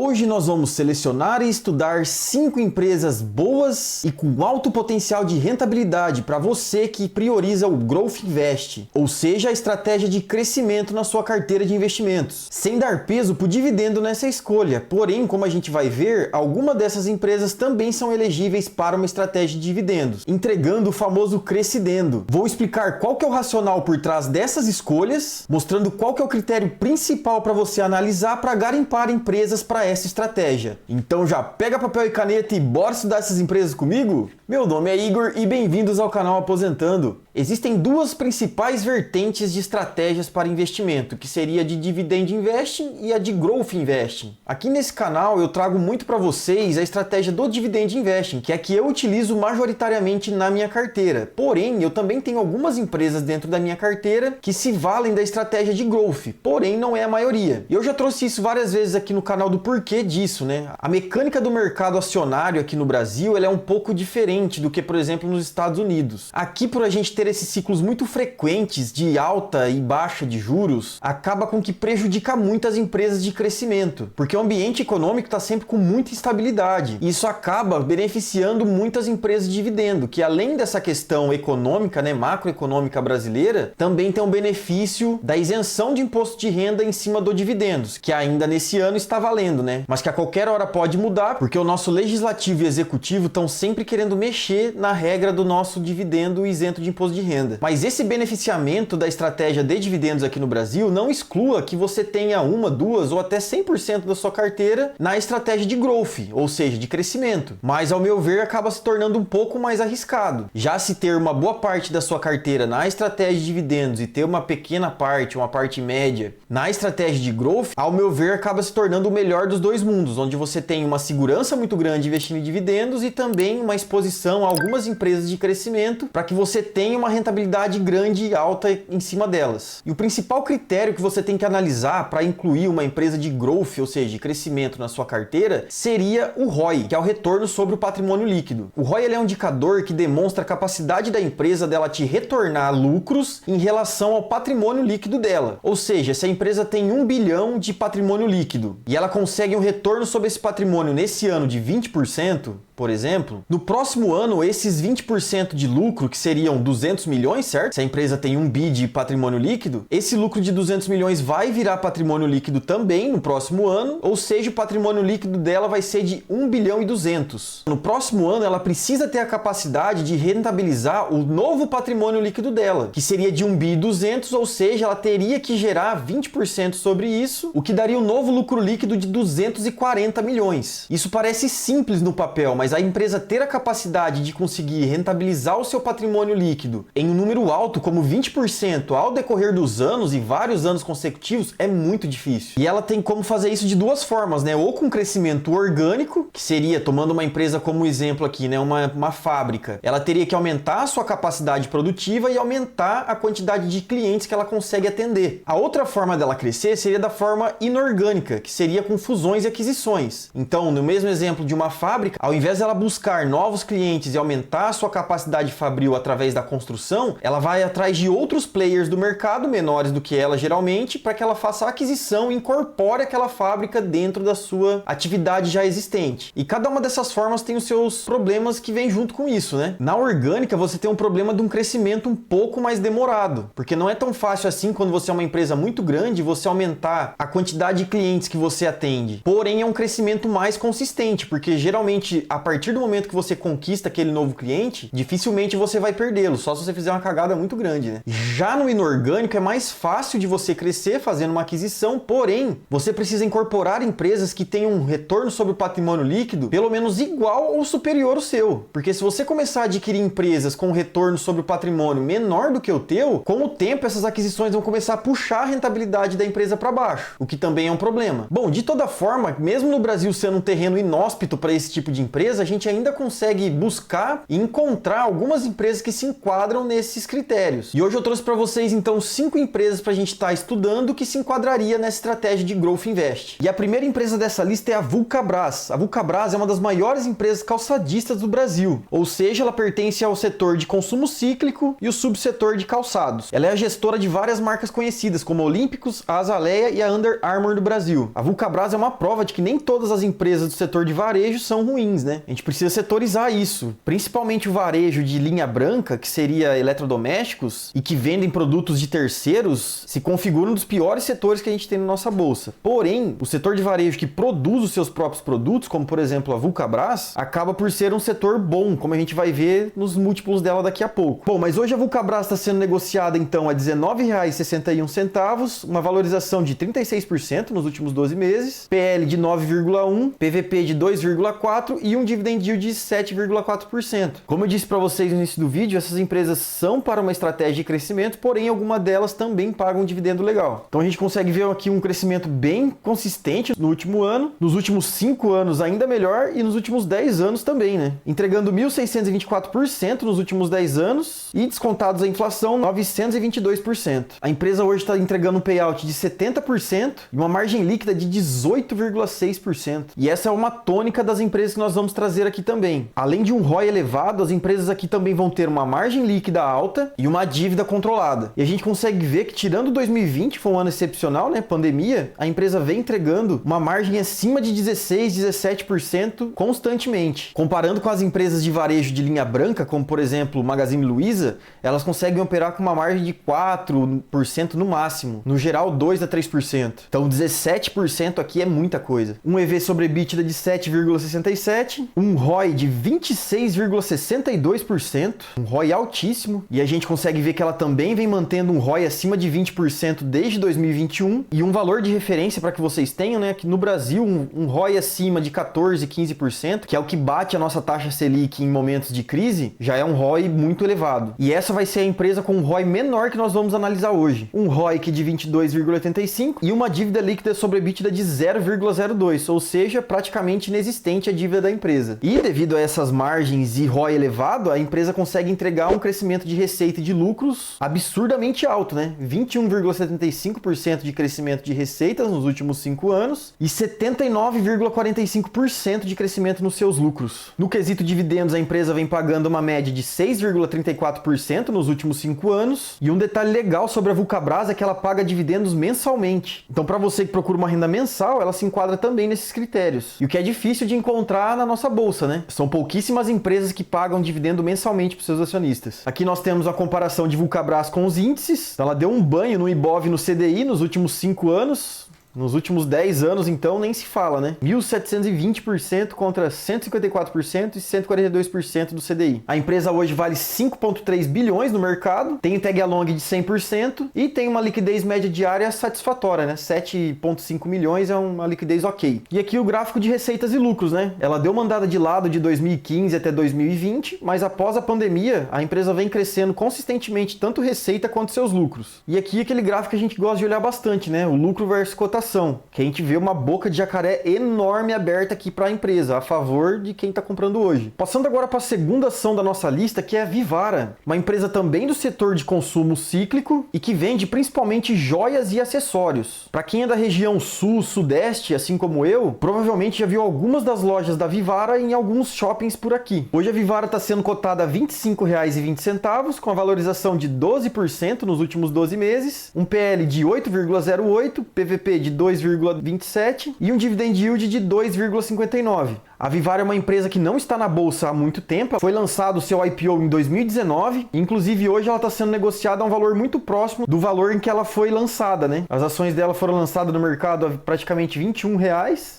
Hoje nós vamos selecionar e estudar 5 empresas boas e com alto potencial de rentabilidade para você que prioriza o Growth Invest, ou seja, a estratégia de crescimento na sua carteira de investimentos, sem dar peso para o dividendo nessa escolha. Porém, como a gente vai ver, algumas dessas empresas também são elegíveis para uma estratégia de dividendos, entregando o famoso crescidendo. Vou explicar qual que é o racional por trás dessas escolhas, mostrando qual que é o critério principal para você analisar para garimpar empresas para essa estratégia. Então já pega papel e caneta e bora estudar essas empresas comigo? Meu nome é Igor e bem-vindos ao canal Aposentando. Existem duas principais vertentes de estratégias para investimento, que seria a de Dividend Investing e a de Growth Investing. Aqui nesse canal eu trago muito para vocês a estratégia do Dividend Investing, que é a que eu utilizo majoritariamente na minha carteira. Porém, eu também tenho algumas empresas dentro da minha carteira que se valem da estratégia de Growth, porém não é a maioria. Eu já trouxe isso várias vezes aqui no canal do porquê disso, né? A mecânica do mercado acionário aqui no Brasil, ela é um pouco diferente do que, por exemplo, nos Estados Unidos. Aqui, por a gente ter esses ciclos muito frequentes de alta e baixa de juros, acaba com que prejudica muito as empresas de crescimento, porque o ambiente econômico está sempre com muita instabilidade, e isso acaba beneficiando muitas empresas de dividendo, que além dessa questão econômica, né, macroeconômica brasileira, também tem um benefício da isenção de imposto de renda em cima do dividendos, que ainda nesse ano está valendo, né? Mas que a qualquer hora pode mudar, porque o nosso legislativo e executivo estão sempre querendo mexer na regra do nosso dividendo isento de imposto de renda. Mas esse beneficiamento da estratégia de dividendos aqui no Brasil não exclua que você tenha uma, duas ou até 100% da sua carteira na estratégia de growth, ou seja, de crescimento. Mas ao meu ver acaba se tornando um pouco mais arriscado. Já se ter uma boa parte da sua carteira na estratégia de dividendos e ter uma pequena parte, uma parte média na estratégia de growth, ao meu ver acaba se tornando o melhor dos dois mundos, onde você tem uma segurança muito grande investindo em dividendos e também uma exposição a algumas empresas de crescimento para que você tenha uma rentabilidade grande e alta em cima delas. E o principal critério que você tem que analisar para incluir uma empresa de growth, ou seja, de crescimento na sua carteira, seria o ROI, que é o retorno sobre o patrimônio líquido. O ROI ele é um indicador que demonstra a capacidade da empresa dela te retornar lucros em relação ao patrimônio líquido dela. Ou seja, se a empresa tem 1 bilhão de patrimônio líquido e ela consegue um retorno sobre esse patrimônio nesse ano de 20%, por exemplo, no próximo ano esses 20% de lucro, que seriam 200 milhões, certo? Se a empresa tem 1 bi de patrimônio líquido, esse lucro de 200 milhões vai virar patrimônio líquido também no próximo ano, ou seja, o patrimônio líquido dela vai ser de 1 bilhão e 200. No próximo ano ela precisa ter a capacidade de rentabilizar o novo patrimônio líquido dela, que seria de 1 bi e 200, ou seja, ela teria que gerar 20% sobre isso, o que daria um novo lucro líquido de 240 milhões. Isso parece simples no papel, mas a empresa ter a capacidade de conseguir rentabilizar o seu patrimônio líquido em um número alto, como 20%, ao decorrer dos anos e vários anos consecutivos, é muito difícil. E ela tem como fazer isso de duas formas, né? Ou com crescimento orgânico, que seria, tomando uma empresa como exemplo aqui, né? Uma fábrica. Ela teria que aumentar a sua capacidade produtiva e aumentar a quantidade de clientes que ela consegue atender. A outra forma dela crescer seria da forma inorgânica, que seria com fusões e aquisições. Então, no mesmo exemplo de uma fábrica, ao invés dela buscar novos clientes e aumentar a sua capacidade fabril através da construção, ela vai atrás de outros players do mercado, menores do que ela geralmente, para que ela faça a aquisição e incorpore aquela fábrica dentro da sua atividade já existente. E cada uma dessas formas tem os seus problemas que vêm junto com isso, né? Na orgânica, você tem um problema de um crescimento um pouco mais demorado, porque não é tão fácil assim quando você é uma empresa muito grande, você aumentar a quantidade de clientes que você atende. Porém, é um crescimento mais consistente, porque geralmente a partir do momento que você conquista aquele novo cliente, dificilmente você vai perdê-lo, só se você fizer uma cagada muito grande, né? Já no inorgânico é mais fácil de você crescer fazendo uma aquisição, porém, você precisa incorporar empresas que tenham um retorno sobre o patrimônio líquido pelo menos igual ou superior ao seu. Porque se você começar a adquirir empresas com retorno sobre o patrimônio menor do que o teu, com o tempo essas aquisições vão começar a puxar a rentabilidade da empresa para baixo, o que também é um problema. Bom, de toda forma, mesmo no Brasil sendo um terreno inóspito para esse tipo de empresa, empresa, a gente ainda consegue buscar e encontrar algumas empresas que se enquadram nesses critérios. E hoje eu trouxe para vocês então 5 empresas para a gente estar estudando que se enquadraria nessa estratégia de Growth Invest. E a primeira empresa dessa lista é a Vulcabras. A Vulcabras é uma das maiores empresas calçadistas do Brasil, ou seja, ela pertence ao setor de consumo cíclico e o subsetor de calçados. Ela é a gestora de várias marcas conhecidas, como a Olímpicos, a Azaleia e a Under Armour do Brasil. A Vulcabras é uma prova de que nem todas as empresas do setor de varejo são ruins, né? A gente precisa setorizar isso. Principalmente o varejo de linha branca, que seria eletrodomésticos, e que vendem produtos de terceiros, se configura um dos piores setores que a gente tem na nossa bolsa. Porém, o setor de varejo que produz os seus próprios produtos, como por exemplo a Vulcabras, acaba por ser um setor bom, como a gente vai ver nos múltiplos dela daqui a pouco. Bom, mas hoje a Vulcabras está sendo negociada então a R$ 19,61, uma valorização de 36% nos últimos 12 meses, PL de 9,1, PVP de 2,4 e um dividend yield de 7,4%. Como eu disse para vocês no início do vídeo, essas empresas são para uma estratégia de crescimento, porém algumas delas também pagam um dividendo legal. Então a gente consegue ver aqui um crescimento bem consistente no último ano, nos últimos 5 anos ainda melhor e nos últimos 10 anos também, né? Entregando 1.624% nos últimos 10 anos e descontados a inflação, 922%. A empresa hoje está entregando um payout de 70% e uma margem líquida de 18,6%. E essa é uma tônica das empresas que nós vamos trazer aqui também. Além de um ROI elevado, as empresas aqui também vão ter uma margem líquida alta e uma dívida controlada. E a gente consegue ver que, tirando 2020, foi um ano excepcional, né? Pandemia, a empresa vem entregando uma margem acima de 16, 17% constantemente. Comparando com as empresas de varejo de linha branca, como por exemplo Magazine Luiza, elas conseguem operar com uma margem de 4% no máximo. No geral, 2 a 3%. Então 17% aqui é muita coisa. Um EV sobre EBITDA de 7,67%, um ROI de 26,62%, um ROI altíssimo, e a gente consegue ver que ela também vem mantendo um ROI acima de 20% desde 2021, e um valor de referência para que vocês tenham, né, que no Brasil um ROI acima de 14, 15%, que é o que bate a nossa taxa Selic em momentos de crise, já é um ROI muito elevado. E essa vai ser a empresa com um ROI menor que nós vamos analisar hoje. Um ROIC de 22,85% e uma dívida líquida sobre EBITDA de 0,02%, ou seja, praticamente inexistente a dívida da empresa. E devido a essas margens e ROI elevado, a empresa consegue entregar um crescimento de receita e de lucros absurdamente alto, né? 21,75% de crescimento de receitas nos últimos 5 anos e 79,45% de crescimento nos seus lucros. No quesito dividendos, a empresa vem pagando uma média de 6,34% nos últimos 5 anos. E um detalhe legal sobre a Vulcabras é que ela paga dividendos mensalmente. Então, para você que procura uma renda mensal, ela se enquadra também nesses critérios. E o que é difícil de encontrar na nossa bolsa, né? São pouquíssimas empresas que pagam dividendo mensalmente para os seus acionistas. Aqui nós temos a comparação de Vulcabras com os índices. Ela deu um banho no Ibov e no CDI nos últimos 5 anos. Nos últimos 10 anos, então, nem se fala, né? 1.720% contra 154% e 142% do CDI. A empresa hoje vale 5,3 bilhões no mercado, tem tag along de 100% e tem uma liquidez média diária satisfatória, né? 7,5 milhões é uma liquidez ok. E aqui o gráfico de receitas e lucros, né? Ela deu uma andada de lado de 2015 até 2020, mas após a pandemia, a empresa vem crescendo consistentemente tanto receita quanto seus lucros. E aqui aquele gráfico que a gente gosta de olhar bastante, né? O lucro versus cotação. Que a gente vê uma boca de jacaré enorme aberta aqui para a empresa, a favor de quem está comprando hoje. Passando agora para a segunda ação da nossa lista, que é a Vivara, uma empresa também do setor de consumo cíclico e que vende principalmente joias e acessórios. Para quem é da região sul, sudeste, assim como eu, provavelmente já viu algumas das lojas da Vivara em alguns shoppings por aqui. Hoje a Vivara está sendo cotada a R$ 25,20, com a valorização de 12% nos últimos 12 meses, um PL de 8,08, PVP de 2,27 e um dividend yield de 2,59. A Vivara é uma empresa que não está na bolsa há muito tempo, foi lançado o seu IPO em 2019, inclusive hoje ela está sendo negociada a um valor muito próximo do valor em que ela foi lançada, né? As ações dela foram lançadas no mercado a praticamente R$ 21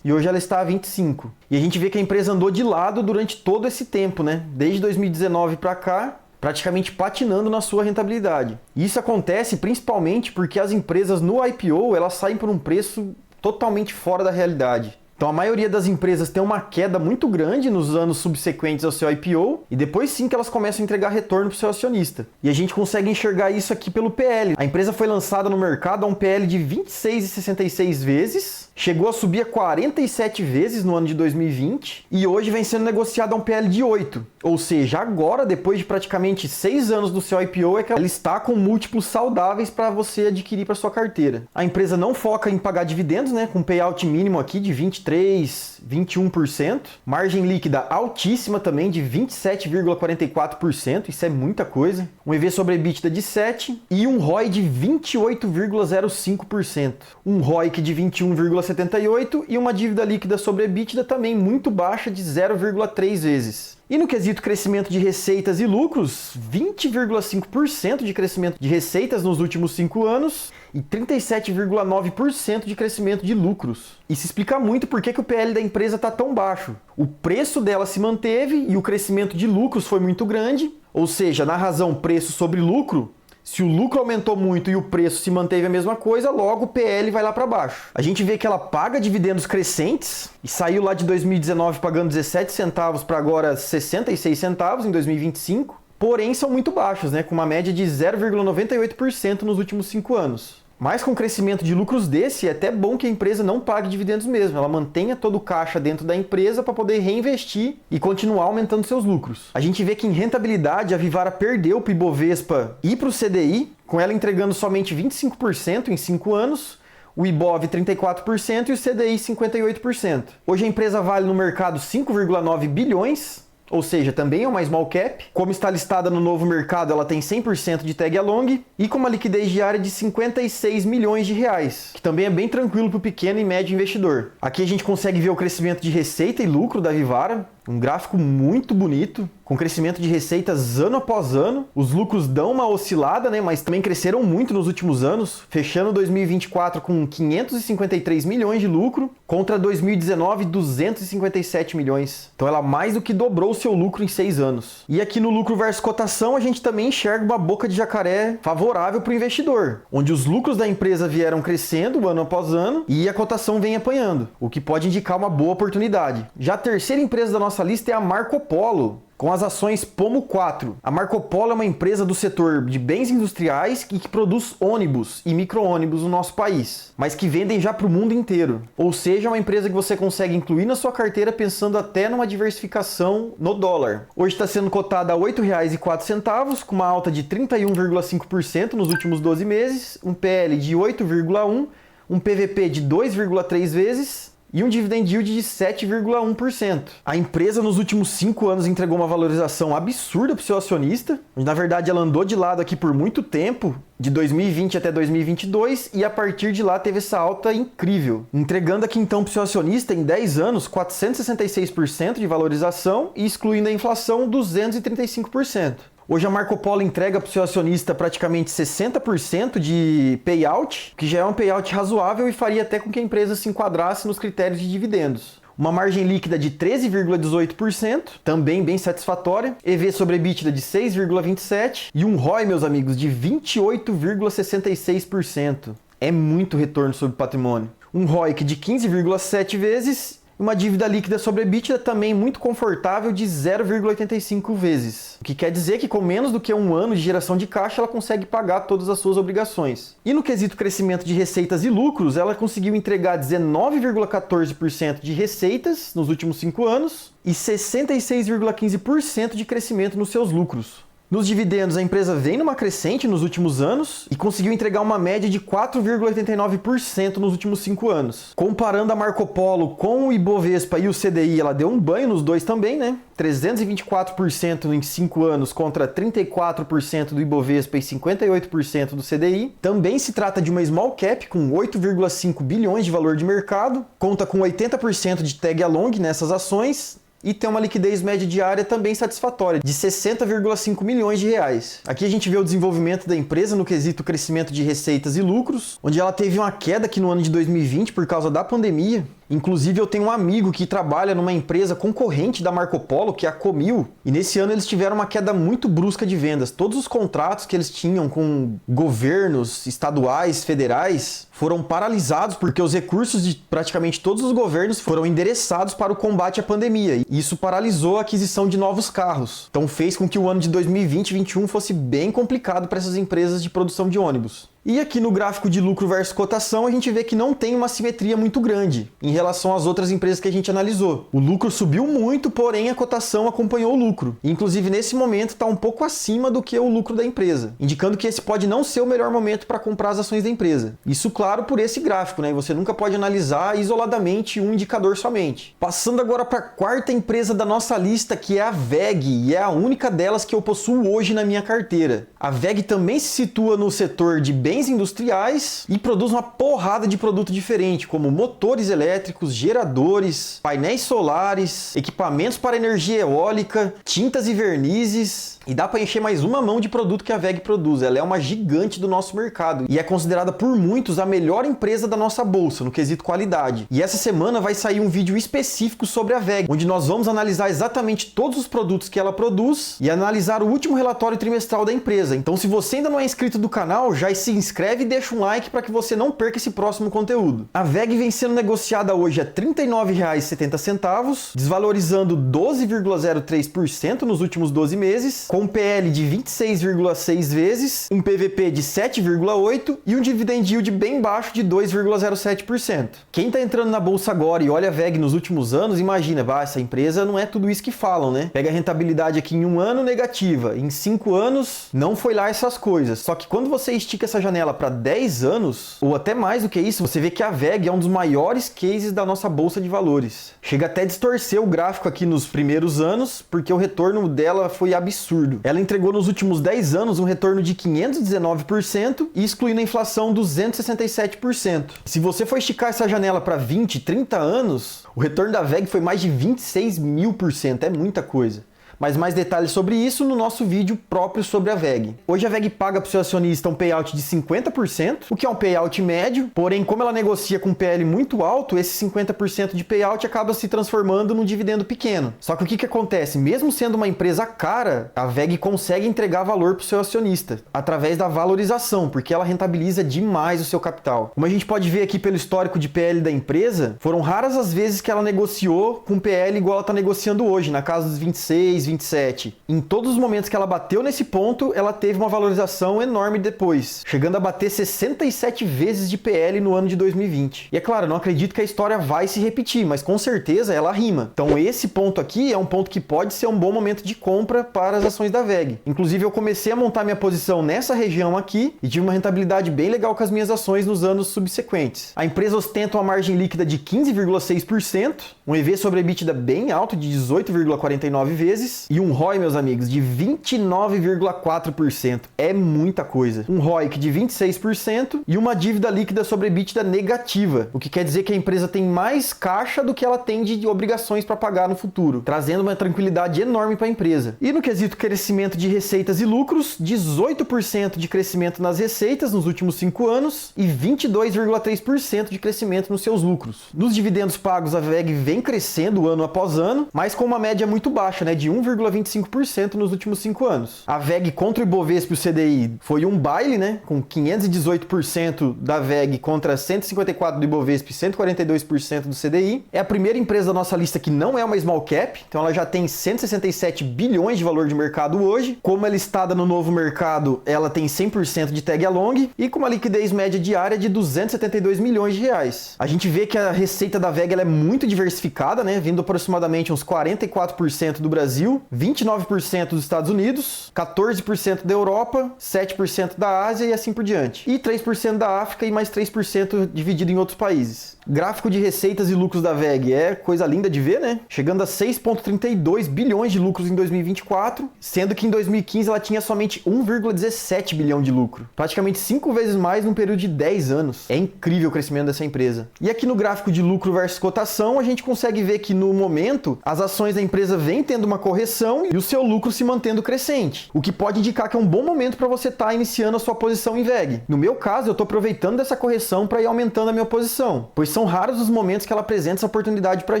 e hoje ela está a 25. E a gente vê que a empresa andou de lado durante todo esse tempo, né? Desde 2019 para cá, praticamente patinando na sua rentabilidade. Isso acontece principalmente porque as empresas no IPO elas saem por um preço totalmente fora da realidade. Então a maioria das empresas tem uma queda muito grande nos anos subsequentes ao seu IPO e depois sim que elas começam a entregar retorno para o seu acionista. E a gente consegue enxergar isso aqui pelo PL. A empresa foi lançada no mercado a um PL de 26,66 vezes chegou a subir a 47 vezes no ano de 2020 e hoje vem sendo negociada a um PL de 8. Ou seja, agora, depois de praticamente 6 anos do seu IPO, é que ela está com múltiplos saudáveis para você adquirir para sua carteira. A empresa não foca em pagar dividendos, né, com payout mínimo aqui de 23%, 21%, margem líquida altíssima também de 27,44%, isso é muita coisa, um EV sobre EBITDA de 7 e um ROI de 28,05%, um ROIC de 21,78 e uma dívida líquida sobre EBITDA também muito baixa de 0,3 vezes. E no quesito crescimento de receitas e lucros, 20,5% de crescimento de receitas nos últimos 5 anos e 37,9% de crescimento de lucros. Isso explica muito por que o PL da empresa está tão baixo. O preço dela se manteve e o crescimento de lucros foi muito grande, ou seja, na razão preço sobre lucro, se o lucro aumentou muito e o preço se manteve a mesma coisa, logo o PL vai lá para baixo. A gente vê que ela paga dividendos crescentes e saiu lá de 2019 pagando 17 centavos para agora 66 centavos em 2025, porém são muito baixos, né, com uma média de 0,98% nos últimos 5 anos. Mas com o crescimento de lucros desse, é até bom que a empresa não pague dividendos mesmo. Ela mantenha todo o caixa dentro da empresa para poder reinvestir e continuar aumentando seus lucros. A gente vê que em rentabilidade a Vivara perdeu para o Ibovespa e para o CDI, com ela entregando somente 25% em 5 anos, o Ibov 34% e o CDI 58%. Hoje a empresa vale no mercado 5,9 bilhões, ou seja, também é uma small cap. Como está listada no novo mercado, ela tem 100% de tag along e com uma liquidez diária de 56 milhões de reais, que também é bem tranquilo para o pequeno e médio investidor. Aqui a gente consegue ver o crescimento de receita e lucro da Vivara, um gráfico muito bonito, com crescimento de receitas ano após ano. Os lucros dão uma oscilada, né, mas também cresceram muito nos últimos anos, fechando 2024 com 553 milhões de lucro, contra 2019 257 milhões. Então ela mais do que dobrou o seu lucro em 6 anos. E aqui no lucro versus cotação, a gente também enxerga uma boca de jacaré favorável para o investidor, onde os lucros da empresa vieram crescendo ano após ano e a cotação vem apanhando, o que pode indicar uma boa oportunidade. Já a terceira empresa da nossa lista é a Marco Polo, com as ações Pomo 4. A Marco Polo é uma empresa do setor de bens industriais e que produz ônibus e micro-ônibus no nosso país, mas que vendem já para o mundo inteiro. Ou seja, é uma empresa que você consegue incluir na sua carteira pensando até numa diversificação no dólar. Hoje está sendo cotada a R$ 8,04, com uma alta de 31,5% nos últimos 12 meses, um PL de 8,1, um PVP de 2,3 vezes, e um dividend yield de 7,1%. A empresa nos últimos 5 anos entregou uma valorização absurda para o seu acionista. Na verdade, ela andou de lado aqui por muito tempo, de 2020 até 2022, e a partir de lá teve essa alta incrível, entregando aqui então para o seu acionista em 10 anos 466% de valorização e excluindo a inflação 235%. Hoje a Marco Polo entrega para o seu acionista praticamente 60% de payout, que já é um payout razoável e faria até com que a empresa se enquadrasse nos critérios de dividendos. Uma margem líquida de 13,18%, também bem satisfatória, EV sobre EBITDA de 6,27% e um ROI, meus amigos, de 28,66%. É muito retorno sobre patrimônio. Um ROIC de 15,7 vezes, uma dívida líquida sobre EBITDA também muito confortável de 0,85 vezes. O que quer dizer que com menos do que um ano de geração de caixa, ela consegue pagar todas as suas obrigações. E no quesito crescimento de receitas e lucros, ela conseguiu entregar 19,14% de receitas nos últimos 5 anos e 66,15% de crescimento nos seus lucros. Nos dividendos, a empresa vem numa crescente nos últimos anos e conseguiu entregar uma média de 4,89% nos últimos 5 anos. Comparando a Marco Polo com o Ibovespa e o CDI, ela deu um banho nos dois também, né? 324% em 5 anos contra 34% do Ibovespa e 58% do CDI. Também se trata de uma small cap com 8,5 bilhões de valor de mercado, conta com 80% de tag along nessas ações, e tem uma liquidez média diária também satisfatória, de 60,5 milhões de reais. Aqui a gente vê o desenvolvimento da empresa no quesito crescimento de receitas e lucros, onde ela teve uma queda aqui no ano de 2020 por causa da pandemia. Inclusive eu tenho um amigo que trabalha numa empresa concorrente da Marco Polo, que é a Comil, e nesse ano eles tiveram uma queda muito brusca de vendas. Todos os contratos que eles tinham com governos estaduais, federais, foram paralisados porque os recursos de praticamente todos os governos foram endereçados para o combate à pandemia. E isso paralisou a aquisição de novos carros. Então fez com que o ano de 2020 e 2021 fosse bem complicado para essas empresas de produção de ônibus. E aqui no gráfico de lucro versus cotação, a gente vê que não tem uma simetria muito grande em relação às outras empresas que a gente analisou. O lucro subiu muito, porém a cotação acompanhou o lucro. Inclusive, nesse momento, está um pouco acima do que o lucro da empresa, indicando que esse pode não ser o melhor momento para comprar as ações da empresa. Isso, claro, por esse gráfico, né? Você nunca pode analisar isoladamente um indicador somente. Passando agora para a quarta empresa da nossa lista, que é a WEG, e é a única delas que eu possuo hoje na minha carteira. A WEG também se situa no setor de bens industriais e produz uma porrada de produto diferente, como motores elétricos, geradores, painéis solares, equipamentos para energia eólica, tintas e vernizes. E dá para encher mais uma mão de produto que a WEG produz. Ela é uma gigante do nosso mercado e é considerada por muitos a melhor empresa da nossa bolsa no quesito qualidade. E essa semana vai sair um vídeo específico sobre a WEG, onde nós vamos analisar exatamente todos os produtos que ela produz e analisar o último relatório trimestral da empresa. Então, se você ainda não é inscrito do canal, já se inscreve e deixa um like para que você não perca esse próximo conteúdo. A WEG vem sendo negociada hoje a R$ 39,70, desvalorizando 12,03% nos últimos 12 meses, com um PL de 26,6 vezes, um PVP de 7,8 e um dividend yield bem baixo de 2,07%. Quem está entrando na bolsa agora e olha a WEG nos últimos anos, imagina, essa empresa não é tudo isso que falam, né? Pega a rentabilidade aqui em um ano negativa, em 5 anos não foi lá essas coisas. Só que quando você estica essa janela para 10 anos, ou até mais do que isso, você vê que a WEG é um dos maiores cases da nossa bolsa de valores. Chega até a distorcer o gráfico aqui nos primeiros anos, porque o retorno dela foi absurdo. Ela entregou nos últimos 10 anos um retorno de 519% e excluindo a inflação 267%. Se você for esticar essa janela para 20, 30 anos, o retorno da WEG foi mais de 26.000%, é muita coisa. Mas mais detalhes sobre isso no nosso vídeo próprio sobre a WEG. Hoje a WEG paga para o seu acionista um payout de 50%, o que é um payout médio, porém como ela negocia com um PL muito alto, esse 50% de payout acaba se transformando num dividendo pequeno. Só que o que acontece? Mesmo sendo uma empresa cara, a WEG consegue entregar valor para o seu acionista, através da valorização, porque ela rentabiliza demais o seu capital. Como a gente pode ver aqui pelo histórico de PL da empresa, foram raras as vezes que ela negociou com PL igual ela está negociando hoje, na casa dos 26, 27. Em todos os momentos que ela bateu nesse ponto, ela teve uma valorização enorme depois, chegando a bater 67 vezes de PL no ano de 2020. E é claro, não acredito que a história vai se repetir, mas com certeza ela rima. Então esse ponto aqui é um ponto que pode ser um bom momento de compra para as ações da WEG. Inclusive eu comecei a montar minha posição nessa região aqui e tive uma rentabilidade bem legal com as minhas ações nos anos subsequentes. A empresa ostenta uma margem líquida de 15,6%, um EV sobre EBITDA bem alto de 18,49 vezes, e um ROI, meus amigos, de 29,4%. É muita coisa. Um ROIC de 26% e uma dívida líquida sobre EBITDA negativa, o que quer dizer que a empresa tem mais caixa do que ela tem de obrigações para pagar no futuro, trazendo uma tranquilidade enorme para a empresa. E no quesito crescimento de receitas e lucros, 18% de crescimento nas receitas nos últimos 5 anos e 22,3% de crescimento nos seus lucros. Nos dividendos pagos, a WEG vem crescendo ano após ano, mas com uma média muito baixa, né, de 1,25% nos últimos 5 anos. A WEG contra o Ibovespa e o CDI foi um baile, né, com 518% da WEG contra 154% do Ibovespa e 142% do CDI. É a primeira empresa da nossa lista que não é uma small cap, então ela já tem 167 bilhões de valor de mercado hoje. Como ela é listada no novo mercado, ela tem 100% de tag along e com uma liquidez média diária de 272 milhões de reais. A gente vê que a receita da WEG ela é muito diversificada, né, vindo aproximadamente uns 44% do Brasil, 29% dos Estados Unidos, 14% da Europa, 7% da Ásia e assim por diante. E 3% da África e mais 3% dividido em outros países. Gráfico de receitas e lucros da WEG é coisa linda de ver, né? Chegando a 6,32 bilhões de lucros em 2024, sendo que em 2015 ela tinha somente 1,17 bilhão de lucro. Praticamente 5 vezes mais num período de 10 anos. É incrível o crescimento dessa empresa. E aqui no gráfico de lucro versus cotação, a gente consegue ver que no momento as ações da empresa vêm tendo uma correção e o seu lucro se mantendo crescente, o que pode indicar que é um bom momento para você estar iniciando a sua posição em WEG. No meu caso, eu estou aproveitando dessa correção para ir aumentando a minha posição, pois são raros os momentos que ela apresenta essa oportunidade pra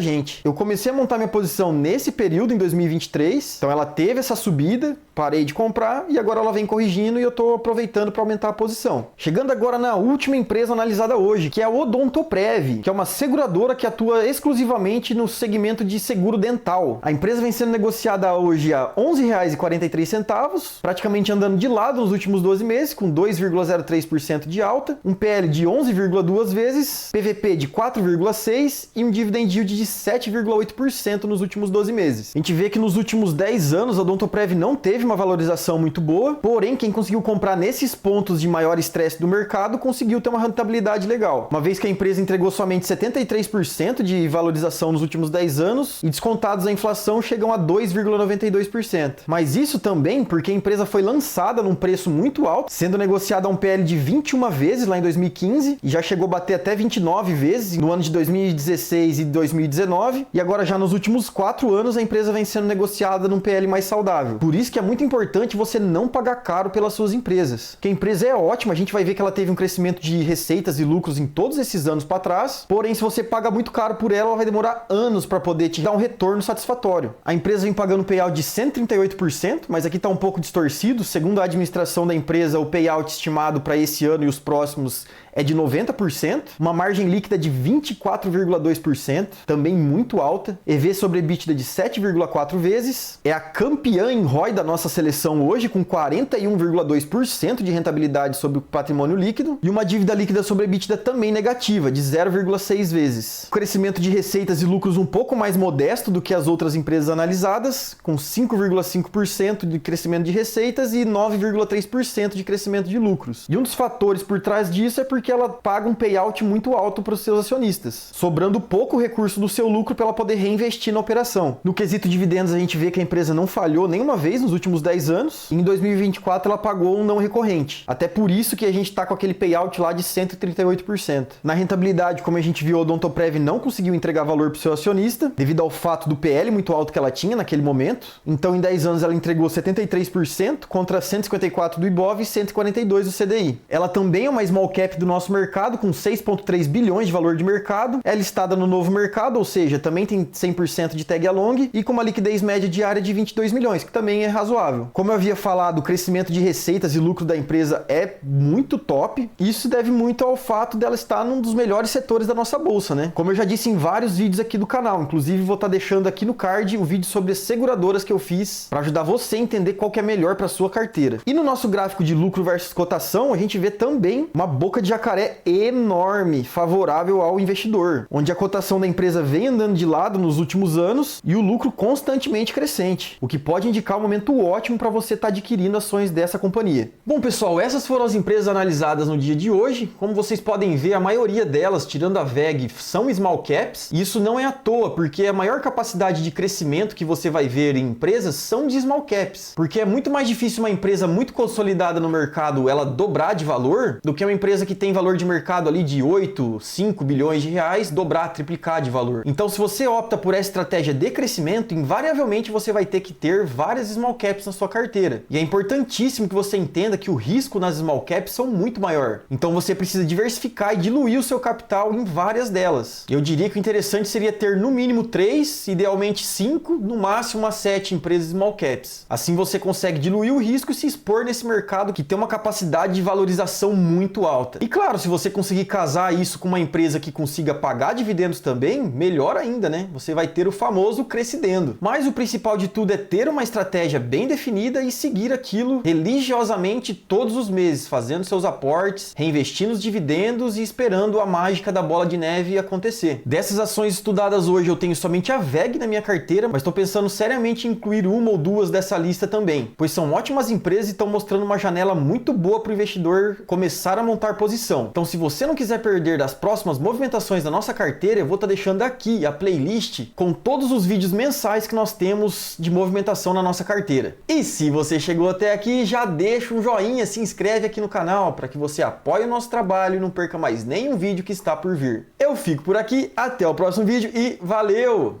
gente. Eu comecei a montar minha posição nesse período, em 2023, então ela teve essa subida, parei de comprar e agora ela vem corrigindo e eu estou aproveitando para aumentar a posição. Chegando agora na última empresa analisada hoje, que é a Odontoprev, que é uma seguradora que atua exclusivamente no segmento de seguro dental. A empresa vem sendo negociada hoje a R$ 11,43, praticamente andando de lado nos últimos 12 meses, com 2,03% de alta, um PL de 11,2 vezes, PVP de 4,6 e um dividend yield de 7,8% nos últimos 12 meses. A gente vê que nos últimos 10 anos a Odontoprev não teve uma valorização muito boa, porém quem conseguiu comprar nesses pontos de maior estresse do mercado conseguiu ter uma rentabilidade legal, uma vez que a empresa entregou somente 73% de valorização nos últimos 10 anos e descontados a inflação chegam a 2,92%. Mas isso também porque a empresa foi lançada num preço muito alto, sendo negociada a um PL de 21 vezes lá em 2015 e já chegou a bater até 29 vezes no ano de 2016 e 2019 e agora já nos últimos 4 anos a empresa vem sendo negociada num PL mais saudável. Por isso que é muito importante você não pagar caro pelas suas empresas. Porque a empresa é ótima, a gente vai ver que ela teve um crescimento de receitas e lucros em todos esses anos para trás, porém se você paga muito caro por ela, ela vai demorar anos para poder te dar um retorno satisfatório. A empresa vem pagando um payout de 138%, mas aqui está um pouco distorcido. Segundo a administração da empresa, o payout estimado para esse ano e os próximos é de 90%, uma margem líquida de 24,2%, também muito alta, EV sobre EBITDA de 7,4 vezes, é a campeã em ROI da nossa seleção hoje, com 41,2% de rentabilidade sobre o patrimônio líquido, e uma dívida líquida sobre EBITDA também negativa, de 0,6 vezes. O crescimento de receitas e lucros um pouco mais modesto do que as outras empresas analisadas, com 5,5% de crescimento de receitas e 9,3% de crescimento de lucros. E um dos fatores por trás disso é porque ela paga um payout muito alto para os seus acionistas, sobrando pouco recurso do seu lucro para ela poder reinvestir na operação. No quesito dividendos, a gente vê que a empresa não falhou nenhuma vez nos últimos 10 anos, e em 2024 ela pagou um não recorrente. Até por isso que a gente está com aquele payout lá de 138%. Na rentabilidade, como a gente viu, a Odontoprev não conseguiu entregar valor para o seu acionista, devido ao fato do PL muito alto que ela tinha naquele momento. Então, em 10 anos, ela entregou 73% contra 154% do Ibov e 142% do CDI. Ela também é uma small cap do nosso mercado, com 6,3 bilhões de valor de mercado, é listada no novo mercado, ou seja, também tem 100% de tag along e com uma liquidez média diária de 22 milhões, que também é razoável. Como eu havia falado, o crescimento de receitas e lucro da empresa é muito top, e isso deve muito ao fato dela estar num dos melhores setores da nossa bolsa, né? Como eu já disse em vários vídeos aqui do canal, inclusive vou estar deixando aqui no card o vídeo sobre as seguradoras que eu fiz para ajudar você a entender qual que é melhor para sua carteira. E no nosso gráfico de lucro versus cotação, a gente vê também uma boca de jacaré enorme, favorável ao investidor, onde a cotação da empresa vem andando de lado nos últimos anos e o lucro constantemente crescente, o que pode indicar um momento ótimo para você estar adquirindo ações dessa companhia. Bom, pessoal, essas foram as empresas analisadas no dia de hoje. Como vocês podem ver, a maioria delas, tirando a VEG, são small caps, e isso não é à toa, porque a maior capacidade de crescimento que você vai ver em empresas são de small caps, porque é muito mais difícil uma empresa muito consolidada no mercado ela dobrar de valor do que uma empresa que tem valor de mercado ali de 8, 5 bilhões de reais dobrar, triplicar de valor. Então, se você opta por essa estratégia de crescimento, invariavelmente você vai ter que ter várias small caps na sua carteira. E é importantíssimo que você entenda que o risco nas small caps são muito maior. Então, você precisa diversificar e diluir o seu capital em várias delas. Eu diria que o interessante seria ter no mínimo 3, idealmente 5, no máximo umas 7 empresas small caps. Assim você consegue diluir o risco e se expor nesse mercado que tem uma capacidade de valorização muito alta. E claro, se você conseguir casar isso com uma empresa que consiga pagar dividendos também, melhor ainda, né? Você vai ter o famoso crescidendo. Mas o principal de tudo é ter uma estratégia bem definida e seguir aquilo religiosamente todos os meses, fazendo seus aportes, reinvestindo os dividendos e esperando a mágica da bola de neve acontecer. Dessas ações estudadas hoje, eu tenho somente a VEG na minha carteira, mas estou pensando seriamente em incluir uma ou duas dessa lista também, pois são ótimas empresas e estão mostrando uma janela muito boa para o investidor começar a montar posição. Então, se você não quiser perder das próximas movimentações da nossa carteira, eu vou estar deixando aqui a playlist com todos os vídeos mensais que nós temos de movimentação na nossa carteira. E se você chegou até aqui, já deixa um joinha, se inscreve aqui no canal para que você apoie o nosso trabalho e não perca mais nenhum vídeo que está por vir. Eu fico por aqui, até o próximo vídeo e valeu!